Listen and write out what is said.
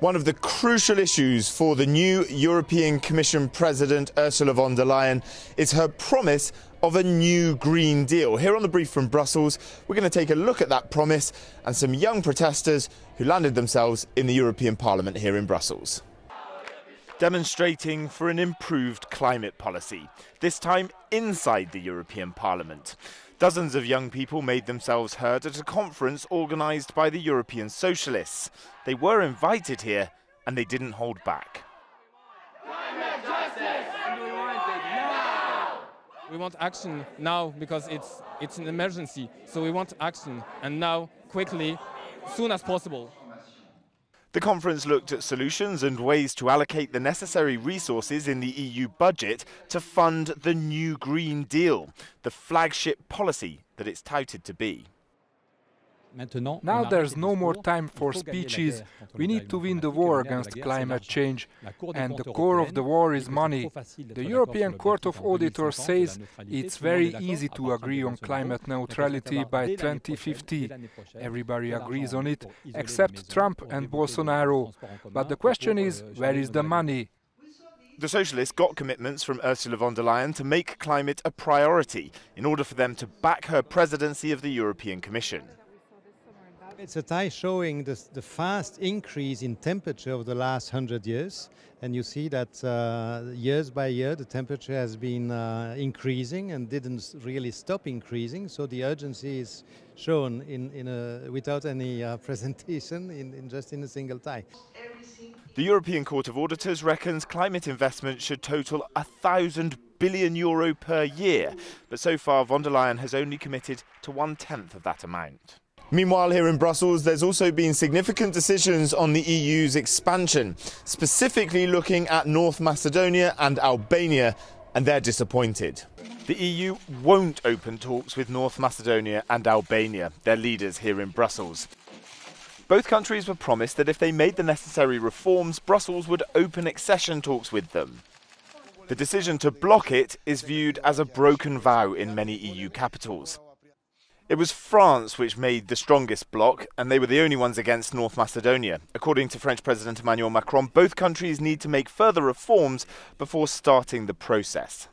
One of the crucial issues for the new European Commission President Ursula von der Leyen is her promise of a new Green Deal. Here on the brief from Brussels, we're going to take a look at that promise and some young protesters who landed themselves in the European Parliament here in Brussels. Demonstrating for an improved climate policy, this time inside the European Parliament. Dozens of young people made themselves heard at a conference organised by the European Socialists. They were invited here and they didn't hold back. Climate justice! And we want it now! We want action now because it's an emergency. So we want action and now, quickly, soon as possible. The conference looked at solutions and ways to allocate the necessary resources in the EU budget to fund the new Green Deal, the flagship policy that it's touted to be. Now there's no more time for speeches. We need to win the war against climate change. And the core of the war is money. The European Court of Auditors says it's very easy to agree on climate neutrality by 2050. Everybody agrees on it, except Trump and Bolsonaro. But the question is, where is the money? The Socialists got commitments from Ursula von der Leyen to make climate a priority in order for them to back her presidency of the European Commission. It's a tie showing the fast increase in temperature over the last 100 years. And you see that years by year the temperature has been increasing and didn't really stop increasing. So the urgency is shown without any presentation, just in a single tie. The European Court of Auditors reckons climate investment should total €1,000 billion per year. But so far von der Leyen has only committed to 1/10 of that amount. Meanwhile, here in Brussels, there's also been significant decisions on the EU's expansion, specifically looking at North Macedonia and Albania, and they're disappointed. The EU won't open talks with North Macedonia and Albania, their leaders here in Brussels. Both countries were promised that if they made the necessary reforms, Brussels would open accession talks with them. The decision to block it is viewed as a broken vow in many EU capitals. It was France which made the strongest bloc, and they were the only ones against North Macedonia. According to French President Emmanuel Macron, both countries need to make further reforms before starting the process.